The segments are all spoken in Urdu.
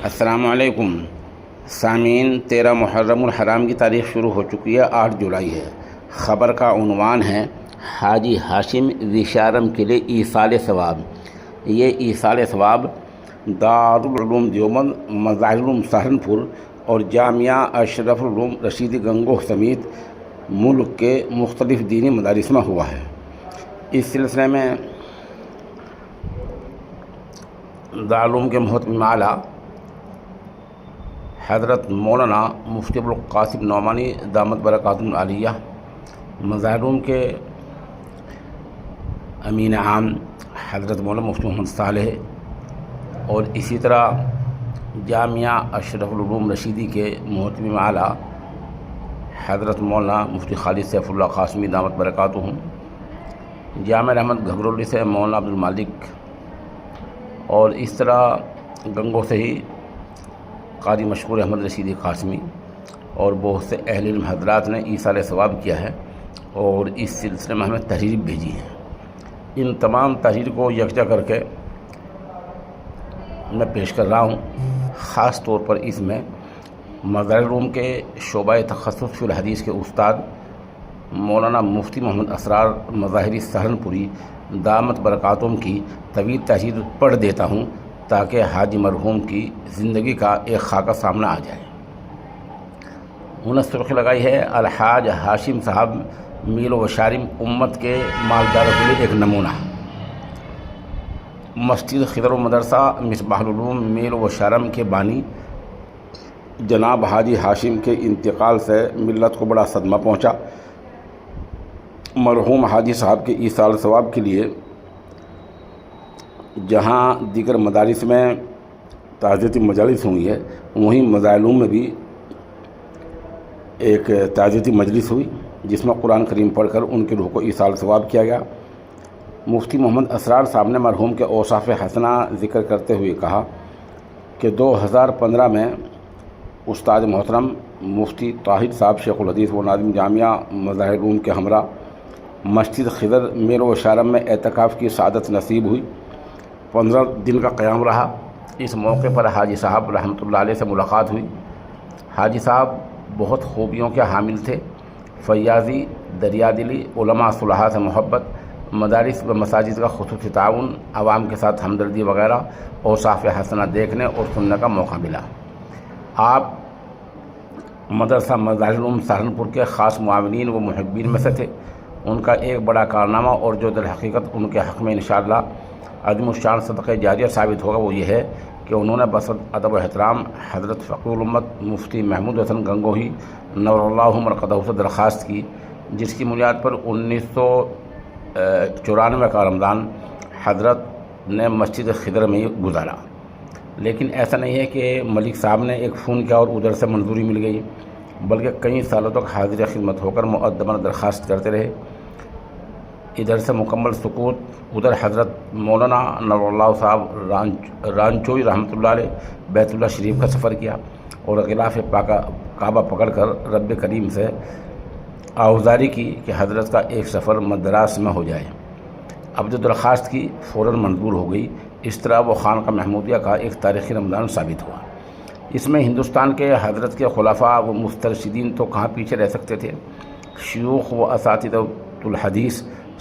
السلام علیکم سامعین، 13 محرم الحرام کی تاریخ شروع ہو چکی ہے، 8 جولائی ہے۔ خبر کا عنوان ہے حاجی ہاشم وشارم کے لیے ایصال ثواب۔ یہ ایصال ثواب دارالعلوم دیوبند، مظاہر العلوم سہارنپور اور جامعہ اشرف العلوم رشیدی گنگوہ سمیت ملک کے مختلف دینی مدارس میں ہوا ہے۔ اس سلسلے میں دارالعلوم کے محتمم اعلیٰ حضرت مولانا مفتی ابوالقاسم نعمانی دامت برکاتہم العالیہ، مظاہر العلوم کے امین عام حضرت مولانا مفتی محمد صالح اور اسی طرح جامعہ اشرف العلوم رشیدی کے محتمم اعلیٰ حضرت مولانا مفتی خالد سیف اللہ قاسمی دامت برکاتہم، جامعہ رحمت گھگرولی سے مولانا عبدالمالک اور اس طرح گنگوہ سے ہی قاری مشکور احمد رشیدی قاسمی اور بہت سے اہل علم حضرات نے ایصال ثواب کیا ہے اور اس سلسلے میں ہمیں تحریر بھیجی ہے۔ ان تمام تحریر کو یکجا کر کے میں پیش کر رہا ہوں۔ خاص طور پر اس میں مظاہر العلوم کے شعبہ تخصص فی الحدیث کے استاد مولانا مفتی محمد اسرار مظاہری سہارنپوری دامت برکاتہم کی طویل تحریر پڑھ دیتا ہوں تاکہ حاجی مرحوم کی زندگی کا ایک خاکہ سامنے آ جائے۔ انہوں نے سرخی لگائی ہے الحاج ہاشم صاحب میل و شارم امت کے مالداروں کے لیے ایک نمونہ۔ مسجد خضر و مدرسہ مصباح العلوم میل و شارم کے بانی جناب حاجی ہاشم کے انتقال سے ملت کو بڑا صدمہ پہنچا۔ مرحوم حاجی صاحب کے ایصال ثواب کے لیے جہاں دیگر مدارس میں تعزیتی مجالس ہوئی ہے، وہیں مظاہر العلوم میں بھی ایک تعزیتی مجلس ہوئی جس میں قرآن کریم پڑھ کر ان کی روح کو ایصال ثواب کیا گیا۔ مفتی محمد اسرار صاحب نے مرحوم کے اوصاف حسنہ ذکر کرتے ہوئے کہا کہ 2015 میں استاد محترم مفتی طاہر صاحب شیخ الحدیث و ناظم جامعہ مظاہر العلوم کے ہمراہ مسجد خضر میل و شارم میں اعتکاف کی سعادت نصیب ہوئی۔ 15 دن کا قیام رہا۔ اس موقع پر حاجی صاحب رحمۃ اللہ علیہ سے ملاقات ہوئی۔ حاجی صاحب بہت خوبیوں کے حامل تھے، فیاضی، دریا دلی، علماء صلحاء سے محبت، مدارس و مساجد کا خصوصی تعاون، عوام کے ساتھ ہمدردی وغیرہ اوصاف حسنہ دیکھنے اور سننے کا موقع ملا۔ آپ مدرسہ مظاہر العلوم سہارنپور کے خاص معاونین و محبین میں سے تھے۔ ان کا ایک بڑا کارنامہ اور جو در حقیقت ان کے حق میں انشاءاللہ عظیم الشان صدقہ جاریہ ثابت ہوگا وہ یہ ہے کہ انہوں نے بصد ادب و احترام حضرت فقیہ الامت مفتی محمود حسن گنگوہی نور اللہ مرقدہ سے درخواست کی، جس کی بنیاد پر 1994 کا رمضان حضرت نے مسجد خضر میں گزارا۔ لیکن ایسا نہیں ہے کہ ملک صاحب نے ایک فون کیا اور ادھر سے منظوری مل گئی، بلکہ کئی سالوں تک حاضر خدمت ہو کر مؤدبانہ درخواست کرتے رہے۔ ادھر سے مکمل سکوت، ادھر حضرت مولانا نور اللہ صاحب رانچوئی رحمۃ اللہ علیہ بیت اللہ شریف کا سفر کیا اور غلاف کعبہ پکڑ کر رب کریم سے آوزاری کی کہ حضرت کا ایک سفر مدراس میں ہو جائے۔ اب جو درخواست کی فوراً منظور ہو گئی۔ اس طرح وہ خانقاہ محمودیہ کا ایک تاریخی رمضان ثابت ہوا۔ اس میں ہندوستان کے حضرت کے خلفاء و مسترشدین تو کہاں پیچھے رہ سکتے تھے، شیوخ و اساتذہ الحدیث،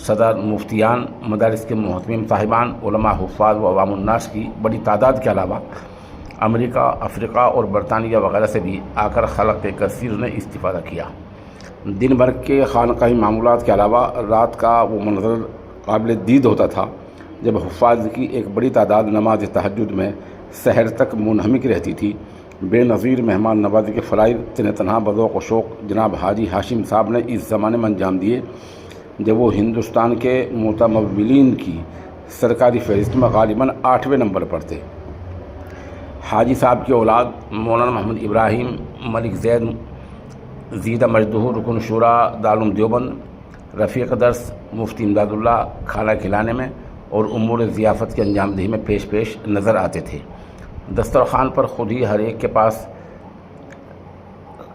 صدر مفتیان، مدارس کے محتمم صاحبان، علماء، حفاظ و عوام الناس کی بڑی تعداد کے علاوہ امریکہ، افریقہ اور برطانیہ وغیرہ سے بھی آ کر خلق کثیر نے استفادہ کیا۔ دن بھر کے خانقاہی معمولات کے علاوہ رات کا وہ منظر قابل دید ہوتا تھا جب حفاظ کی ایک بڑی تعداد نماز تہجد میں سحر تک منہمک رہتی تھی۔ بے نظیر مہمان نوازی کے فرائض تنہا بذوق و شوق جناب حاجی ہاشم صاحب نے اس زمانے میں انجام دیے جب وہ ہندوستان کے متمولین کی سرکاری فہرست میں غالباً 8ویں نمبر پر تھے۔ حاجی صاحب کی اولاد مولانا محمد ابراہیم ملک زیدہ مجدہ رکن شورا دارالعلوم دیوبند، رفیق درس مفتی امداد اللہ کھانا کھلانے میں اور امور ضیافت کی انجام دہی میں پیش نظر آتے تھے۔ دسترخوان پر خود ہی ہر ایک کے پاس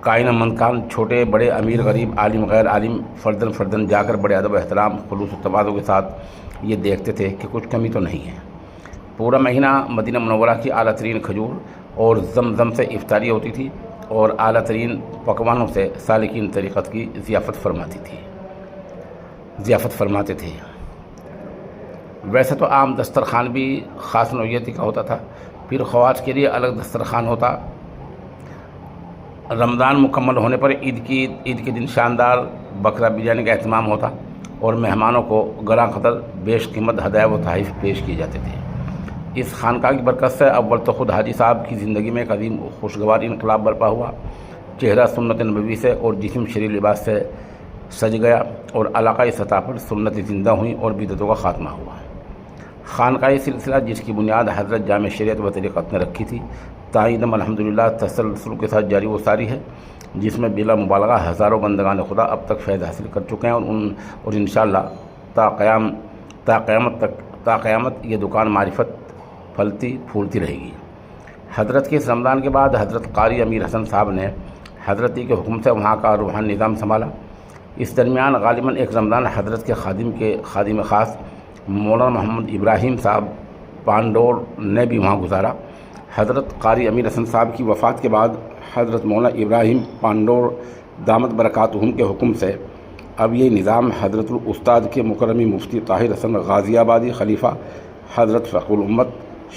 کائن منکان، چھوٹے بڑے، امیر غریب، عالم غیر عالم، فردن جا کر بڑے ادب و احترام، خلوص و تواضع کے ساتھ یہ دیکھتے تھے کہ کچھ کمی تو نہیں ہے۔ پورا مہینہ مدینہ منورہ کی اعلیٰ ترین کھجور اور زمزم سے افطاری ہوتی تھی اور اعلیٰ ترین پکوانوں سے سالکین طریقت کی ضیافت فرماتے تھے۔ ویسے تو عام دسترخوان بھی خاص نوعیت کا ہوتا تھا، پھر خواص کے لیے الگ دسترخوان ہوتا۔ رمضان مکمل ہونے پر عید کے دن شاندار بکرا بریانی کا اہتمام ہوتا اور مہمانوں کو گراں قدر بیش قیمت ہدایہ و تحائف پیش کیے جاتے تھے۔ اس خانقاہ کی برکت سے اول تو خود حاجی صاحب کی زندگی میں ایک عظیم خوشگوار انقلاب برپا ہوا، چہرہ سنت نبوی سے اور جسم شرعی لباس سے سج گیا اور علاقائی سطح پر سنت زندہ ہوئیں اور بدعتوں کا خاتمہ ہوا۔ خانقاہی سلسلہ جس کی بنیاد حضرت جامع شریعت و طریقت نے رکھی تھی، تائیدم الحمدللہ تسلسل کے ساتھ جاری و ساری ہے، جس میں بلا مبالغہ ہزاروں بندگان خدا اب تک فیض حاصل کر چکے ہیں اور انشاءاللہ تا قیامت یہ دکان معرفت پھلتی پھولتی رہے گی۔ حضرت کے اس رمضان کے بعد حضرت قاری امیر حسن صاحب نے حضرتی کے حکم سے وہاں کا روحانی نظام سنبھالا۔ اس درمیان غالباً ایک رمضان حضرت کے خادم خاص مولانا محمد ابراہیم صاحب پانڈور نے بھی وہاں گزارا۔ حضرت قاری امیر حسن صاحب کی وفات کے بعد حضرت مولانا ابراہیم پانڈور دامت برکاتہم کے حکم سے اب یہ نظام حضرت الاستاد کے مکرمی مفتی طاہر حسن غازی آبادی خلیفہ حضرت فقہ الامت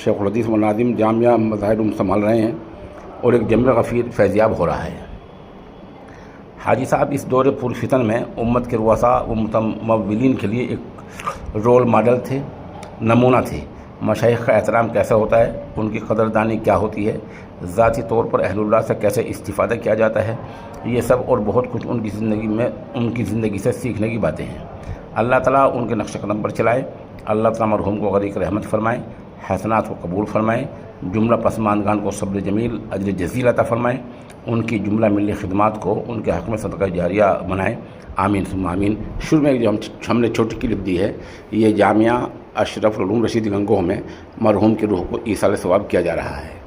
شیخ الحدیث و ناظم جامعہ مظاہر سنبھال رہے ہیں اور ایک جمع غفیر فیضیاب ہو رہا ہے۔ حاجی صاحب اس دور پرفتن میں امت کے رؤساء و متمولین کے لیے ایک رول ماڈل تھے، نمونہ تھے۔ مشائخ کا احترام کیسا ہوتا ہے، ان کی قدردانی کیا ہوتی ہے، ذاتی طور پر اہل اللہ سے کیسے استفادہ کیا جاتا ہے، یہ سب اور بہت کچھ ان کی زندگی سے سیکھنے کی باتیں ہیں۔ اللہ تعالیٰ ان کے نقش قدم پر چلائے، اللہ تعالیٰ مرحوم کو غریق رحمت فرمائے، حسنات کو قبول فرمائے، جملہ پسماندگان کو صبر جمیل اجر جزیل عطا فرمائے، ان کی جملہ ملی خدمات کو ان کے حق میں صدقہ جاریہ بنائے، آمین ثم آمین۔ شروع میں جو ہم نے چھوٹی کلپ دی ہے، یہ جامعہ اشرف العلوم رشید گنگوہ میں مرحوم کی روح کو ایصال ثواب کیا جا رہا ہے۔